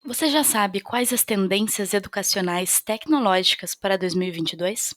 Você já sabe quais as tendências educacionais tecnológicas para 2022?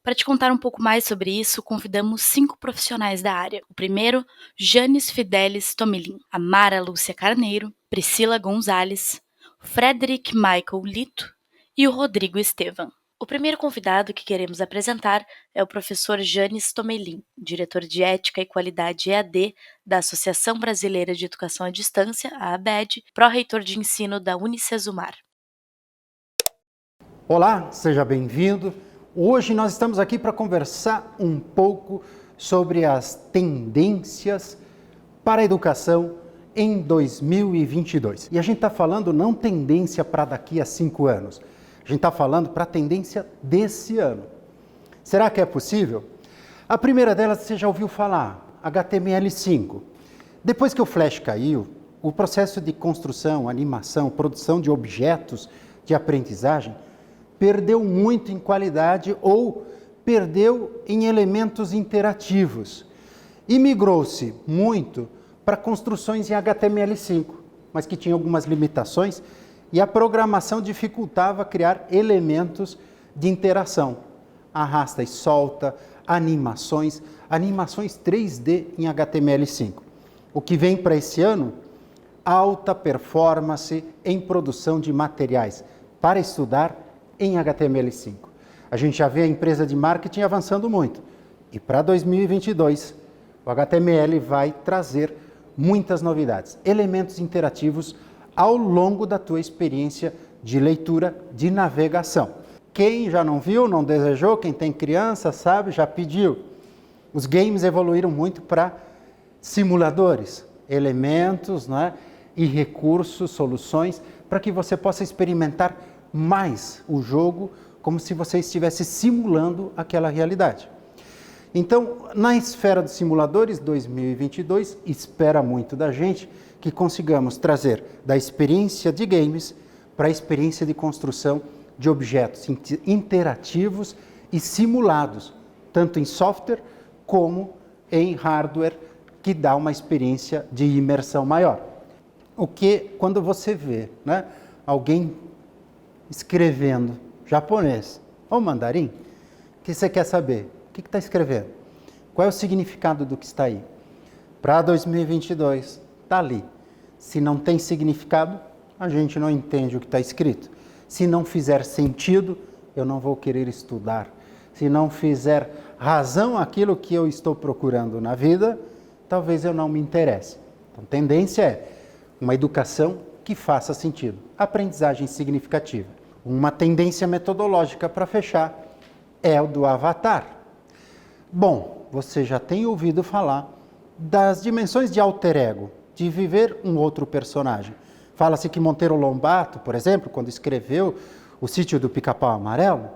Para te contar um pouco mais sobre isso, convidamos 5 profissionais da área. O primeiro, Janes Fidelis Tomilin, a Mara Lúcia Carneiro, Priscila Gonzalez, Frederic Michael Lito e o Rodrigo Estevam. O primeiro convidado que queremos apresentar é o professor Janes Tomelin, diretor de Ética e Qualidade EAD da Associação Brasileira de Educação à Distância, a ABED, pró-reitor de ensino da Unicesumar. Olá, seja bem-vindo. Hoje nós estamos aqui para conversar um pouco sobre as tendências para a educação em 2022. E a gente está falando não tendência para daqui a 5 anos, a gente está falando para a tendência desse ano. Será que é possível? A primeira delas você já ouviu falar, HTML5. Depois que o Flash caiu, o processo de construção, animação, produção de objetos de aprendizagem perdeu muito em qualidade ou perdeu em elementos interativos e migrou-se muito para construções em HTML5, mas que tinha algumas limitações e a programação dificultava criar elementos de interação. Arrasta e solta, animações 3D em HTML5. O que vem para esse ano? Alta performance em produção de materiais para estudar em HTML5. A gente já vê a empresa de marketing avançando muito. E para 2022, o HTML vai trazer muitas novidades, elementos interativos ao longo da tua experiência de leitura, de navegação. Quem já não viu, não desejou, quem tem criança sabe, já pediu. Os games evoluíram muito para simuladores, elementos, né, e recursos, soluções, para que você possa experimentar mais o jogo, como se você estivesse simulando aquela realidade. Então, na esfera dos simuladores, 2022 espera muito da gente que consigamos trazer da experiência de games para a experiência de construção de objetos interativos e simulados, tanto em software como em hardware, que dá uma experiência de imersão maior. O que, quando você vê, né, alguém escrevendo japonês ou mandarim, o que você quer saber? O que está escrevendo? Qual é o significado do que está aí? Para 2022, está ali. Se não tem significado, a gente não entende o que está escrito. Se não fizer sentido, eu não vou querer estudar. Se não fizer razão aquilo que eu estou procurando na vida, talvez eu não me interesse. Então, a tendência é uma educação que faça sentido. Aprendizagem significativa. Uma tendência metodológica para fechar é o do avatar. Bom, você já tem ouvido falar das dimensões de alter ego, de viver um outro personagem. Fala-se que Monteiro Lobato, por exemplo, quando escreveu O Sítio do Pica-Pau Amarelo,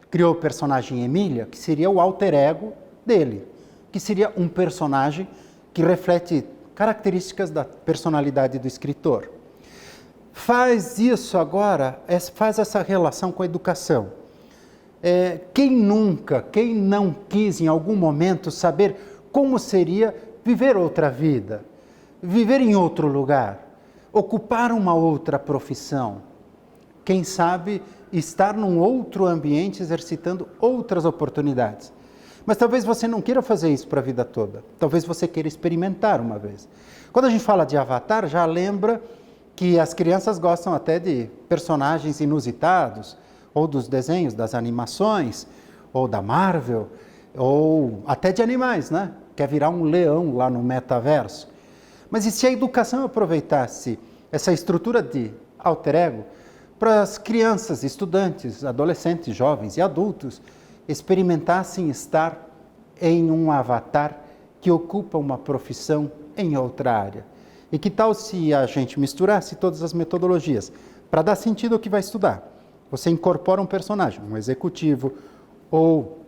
criou o personagem Emília, que seria o alter ego dele, que seria um personagem que reflete características da personalidade do escritor. Faz isso agora, faz essa relação com a educação. Quem não quis em algum momento saber como seria viver outra vida, viver em outro lugar, ocupar uma outra profissão? Quem sabe estar num outro ambiente exercitando outras oportunidades? Mas talvez você não queira fazer isso para a vida toda. Talvez você queira experimentar uma vez. Quando a gente fala de avatar, já lembra que as crianças gostam até de personagens inusitados, ou dos desenhos, das animações, ou da Marvel, ou até de animais, né? Quer virar um leão lá no metaverso. Mas e se a educação aproveitasse essa estrutura de alter ego para as crianças, estudantes, adolescentes, jovens e adultos experimentassem estar em um avatar que ocupa uma profissão em outra área? E que tal se a gente misturasse todas as metodologias para dar sentido ao que vai estudar? Você incorpora um personagem, um executivo, ou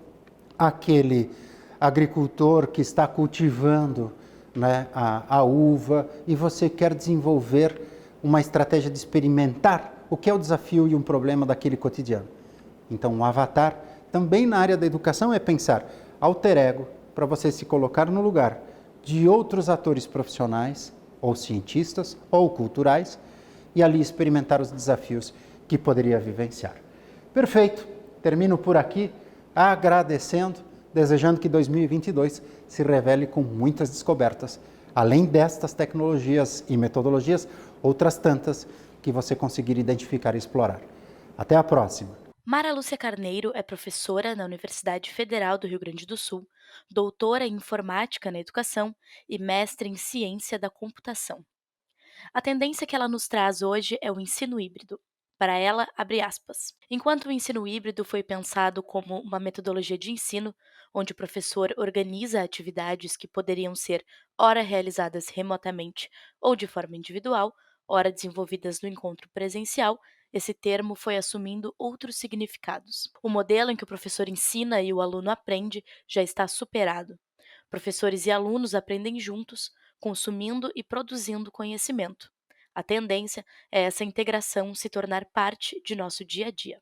aquele agricultor que está cultivando, né, a uva, e você quer desenvolver uma estratégia de experimentar o que é o desafio e um problema daquele cotidiano. Então, um avatar, também na área da educação, é pensar alter ego, para você se colocar no lugar de outros atores profissionais, ou cientistas, ou culturais, e ali experimentar os desafios que poderia vivenciar. Perfeito, termino por aqui agradecendo, desejando que 2022 se revele com muitas descobertas, além destas tecnologias e metodologias, outras tantas que você conseguir identificar e explorar. Até a próxima! Mara Lúcia Carneiro é professora na Universidade Federal do Rio Grande do Sul, doutora em Informática na Educação e mestre em Ciência da Computação. A tendência que ela nos traz hoje é o ensino híbrido. Para ela, abre aspas. Enquanto o ensino híbrido foi pensado como uma metodologia de ensino, onde o professor organiza atividades que poderiam ser ora realizadas remotamente ou de forma individual, ora desenvolvidas no encontro presencial, esse termo foi assumindo outros significados. O modelo em que o professor ensina e o aluno aprende já está superado. Professores e alunos aprendem juntos, consumindo e produzindo conhecimento. A tendência é essa integração se tornar parte de nosso dia a dia.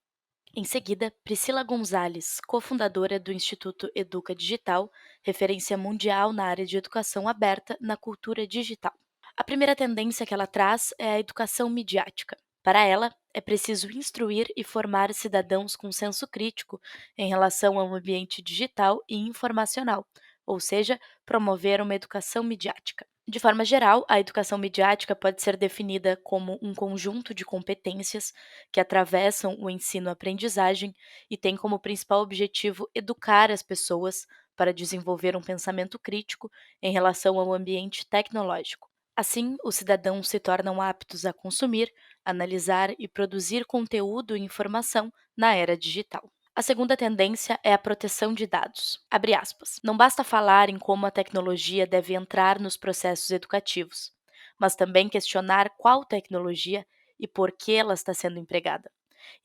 Em seguida, Priscila Gonzalez, cofundadora do Instituto Educa Digital, referência mundial na área de educação aberta na cultura digital. A primeira tendência que ela traz é a educação midiática. Para ela, é preciso instruir e formar cidadãos com senso crítico em relação ao ambiente digital e informacional, ou seja, promover uma educação midiática. De forma geral, a educação midiática pode ser definida como um conjunto de competências que atravessam o ensino-aprendizagem e tem como principal objetivo educar as pessoas para desenvolver um pensamento crítico em relação ao ambiente tecnológico. Assim, os cidadãos se tornam aptos a consumir, analisar e produzir conteúdo e informação na era digital. A segunda tendência é a proteção de dados. Abre aspas. Não basta falar em como a tecnologia deve entrar nos processos educativos, mas também questionar qual tecnologia e por que ela está sendo empregada.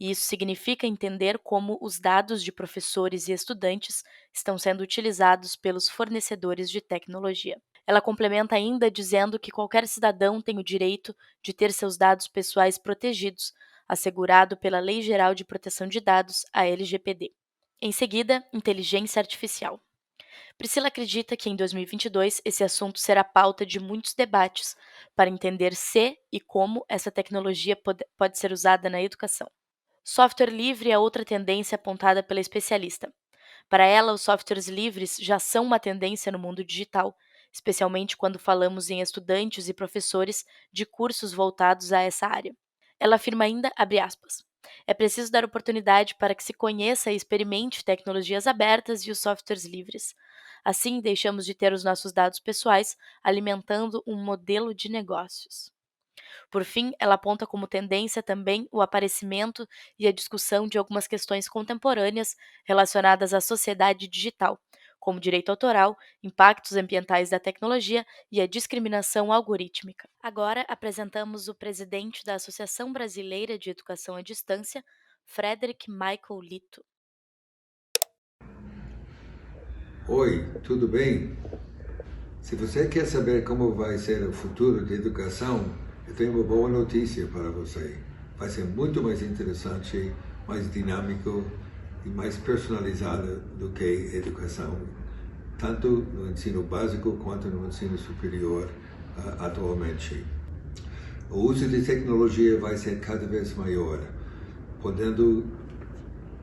E isso significa entender como os dados de professores e estudantes estão sendo utilizados pelos fornecedores de tecnologia. Ela complementa ainda dizendo que qualquer cidadão tem o direito de ter seus dados pessoais protegidos, assegurado pela Lei Geral de Proteção de Dados, a LGPD. Em seguida, inteligência artificial. Priscila acredita que em 2022 esse assunto será pauta de muitos debates para entender se e como essa tecnologia pode ser usada na educação. Software livre é outra tendência apontada pela especialista. Para ela, os softwares livres já são uma tendência no mundo digital, especialmente quando falamos em estudantes e professores de cursos voltados a essa área. Ela afirma ainda, abre aspas, é preciso dar oportunidade para que se conheça e experimente tecnologias abertas e os softwares livres. Assim, deixamos de ter os nossos dados pessoais alimentando um modelo de negócios. Por fim, ela aponta como tendência também o aparecimento e a discussão de algumas questões contemporâneas relacionadas à sociedade digital, como direito autoral, impactos ambientais da tecnologia e a discriminação algorítmica. Agora apresentamos o presidente da Associação Brasileira de Educação à Distância, Frederick Michael Lito. Oi, tudo bem? Se você quer saber como vai ser o futuro da educação, eu tenho uma boa notícia para você. Vai ser muito mais interessante, mais dinâmico e mais personalizado do que educação, tanto no ensino básico quanto no ensino superior atualmente. O uso de tecnologia vai ser cada vez maior, podendo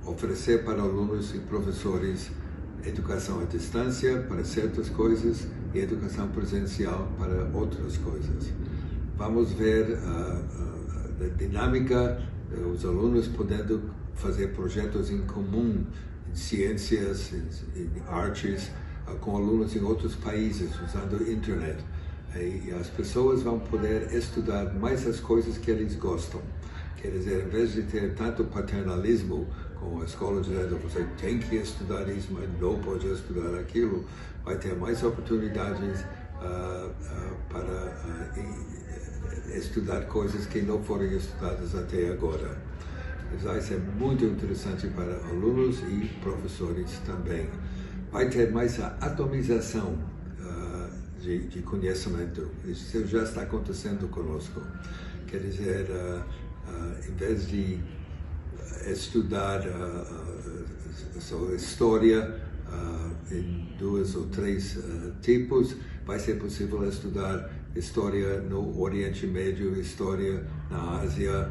oferecer para alunos e professores educação à distância para certas coisas e educação presencial para outras coisas. Vamos ver a dinâmica, os alunos podendo fazer projetos em comum, em ciências, em artes, com alunos em outros países, usando a internet. E as pessoas vão poder estudar mais as coisas que eles gostam. Quer dizer, em vez de ter tanto paternalismo com a escola dizendo você tem que estudar isso, mas não pode estudar aquilo, vai ter mais oportunidades para estudar coisas que não foram estudadas até agora. Isso vai ser muito interessante para alunos e professores também. Vai ter mais a atomização de conhecimento. Isso já está acontecendo conosco. Quer dizer, em vez de estudar sua história em 2 ou 3 tipos. Vai ser possível estudar história no Oriente Médio, história na Ásia,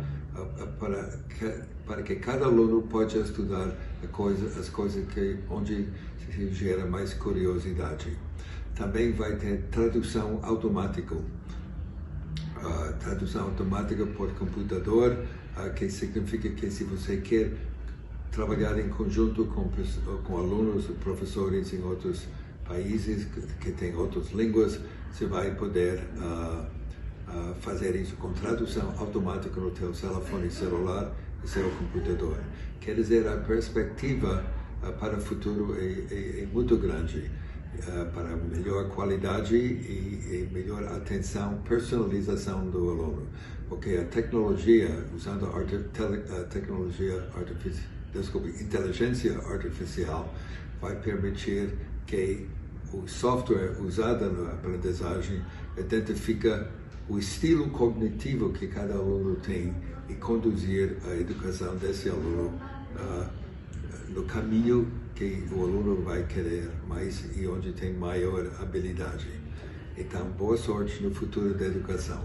para que cada aluno possa estudar as coisas onde se gera mais curiosidade. Também vai ter tradução automática. Tradução automática por computador, que significa que se você quer trabalhar em conjunto com alunos e professores em outros países que têm outras línguas, você vai poder fazer isso com tradução automática no seu telefone celular e seu computador. Quer dizer, a perspectiva para o futuro é muito grande, para melhor qualidade e melhor atenção, personalização do aluno, porque a tecnologia, usando inteligência artificial, vai permitir que o software usado na aprendizagem identifica o estilo cognitivo que cada aluno tem e conduzir a educação desse aluno no caminho que o aluno vai querer mais e onde tem maior habilidade. Então, boa sorte no futuro da educação.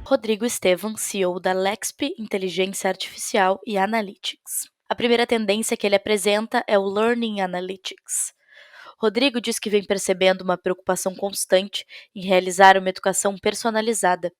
Rodrigo Estevam, CEO da Lexp Inteligência Artificial e Analytics. A primeira tendência que ele apresenta é o Learning Analytics. Rodrigo diz que vem percebendo uma preocupação constante em realizar uma educação personalizada,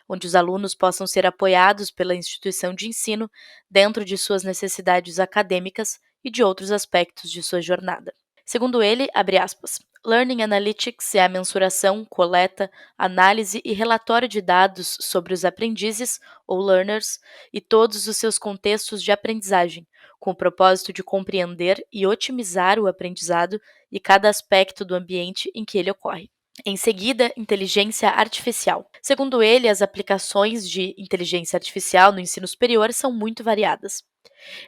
onde os alunos possam ser apoiados pela instituição de ensino dentro de suas necessidades acadêmicas e de outros aspectos de sua jornada. Segundo ele, abre aspas, Learning Analytics é a mensuração, coleta, análise e relatório de dados sobre os aprendizes, ou learners, e todos os seus contextos de aprendizagem, com o propósito de compreender e otimizar o aprendizado e cada aspecto do ambiente em que ele ocorre. Em seguida, inteligência artificial. Segundo ele, as aplicações de inteligência artificial no ensino superior são muito variadas.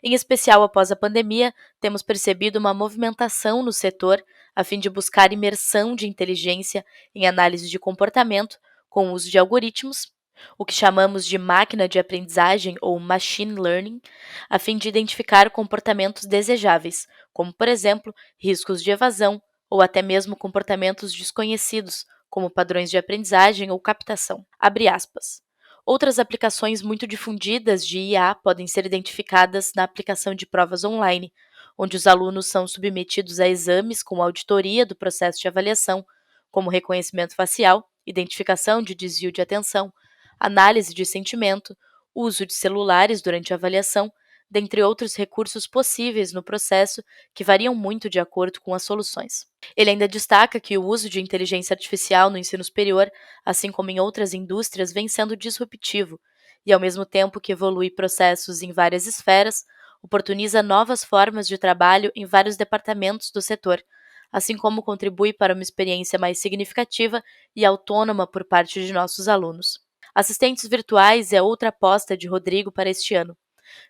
Em especial após a pandemia, temos percebido uma movimentação no setor a fim de buscar imersão de inteligência em análise de comportamento com o uso de algoritmos, o que chamamos de máquina de aprendizagem ou machine learning, a fim de identificar comportamentos desejáveis, como, por exemplo, riscos de evasão ou até mesmo comportamentos desconhecidos, como padrões de aprendizagem ou captação. Abre aspas. Outras aplicações muito difundidas de IA podem ser identificadas na aplicação de provas online, onde os alunos são submetidos a exames com auditoria do processo de avaliação, como reconhecimento facial, identificação de desvio de atenção, análise de sentimento, uso de celulares durante a avaliação, dentre outros recursos possíveis no processo que variam muito de acordo com as soluções. Ele ainda destaca que o uso de inteligência artificial no ensino superior, assim como em outras indústrias, vem sendo disruptivo e, ao mesmo tempo que evolui processos em várias esferas, oportuniza novas formas de trabalho em vários departamentos do setor, assim como contribui para uma experiência mais significativa e autônoma por parte de nossos alunos. Assistentes virtuais é outra aposta de Rodrigo para este ano.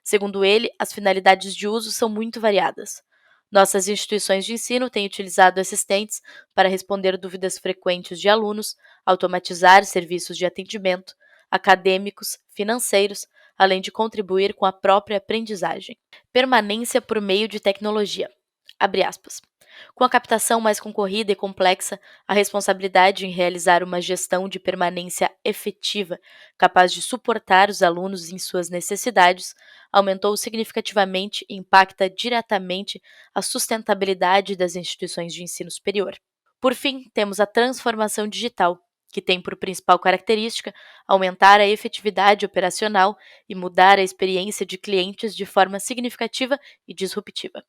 Segundo ele, as finalidades de uso são muito variadas. Nossas instituições de ensino têm utilizado assistentes para responder dúvidas frequentes de alunos, automatizar serviços de atendimento, acadêmicos, financeiros, além de contribuir com a própria aprendizagem. Permanência por meio de tecnologia. Abre aspas. Com a captação mais concorrida e complexa, a responsabilidade em realizar uma gestão de permanência efetiva, capaz de suportar os alunos em suas necessidades, aumentou significativamente e impacta diretamente a sustentabilidade das instituições de ensino superior. Por fim, temos a transformação digital, que tem por principal característica aumentar a efetividade operacional e mudar a experiência de clientes de forma significativa e disruptiva.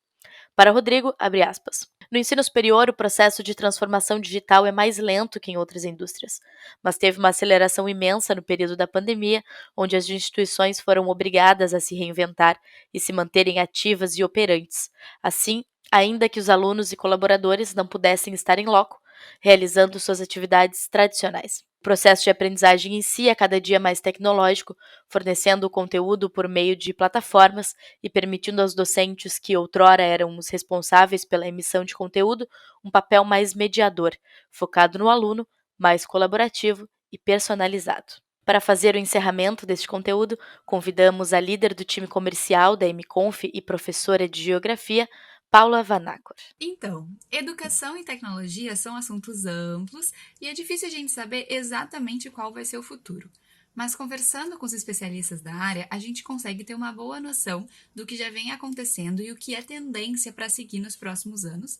Para Rodrigo, abre aspas. No ensino superior, o processo de transformação digital é mais lento que em outras indústrias, mas teve uma aceleração imensa no período da pandemia, onde as instituições foram obrigadas a se reinventar e se manterem ativas e operantes. Assim, ainda que os alunos e colaboradores não pudessem estar em loco, realizando suas atividades tradicionais. O processo de aprendizagem em si é cada dia mais tecnológico, fornecendo o conteúdo por meio de plataformas e permitindo aos docentes que outrora eram os responsáveis pela emissão de conteúdo um papel mais mediador, focado no aluno, mais colaborativo e personalizado. Para fazer o encerramento deste conteúdo, convidamos a líder do time comercial da MConf e professora de Geografia, Paula Vanacor. Então, educação e tecnologia são assuntos amplos e é difícil a gente saber exatamente qual vai ser o futuro. Mas conversando com os especialistas da área, a gente consegue ter uma boa noção do que já vem acontecendo e o que é tendência para seguir nos próximos anos,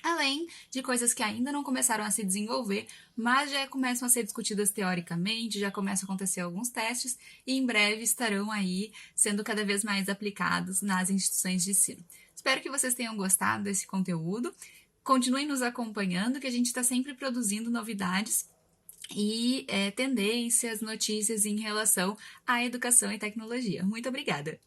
além de coisas que ainda não começaram a se desenvolver, mas já começam a ser discutidas teoricamente, já começam a acontecer alguns testes e em breve estarão aí sendo cada vez mais aplicados nas instituições de ensino. Espero que vocês tenham gostado desse conteúdo. Continuem nos acompanhando, que a gente está sempre produzindo novidades e tendências, notícias em relação à educação e tecnologia. Muito obrigada!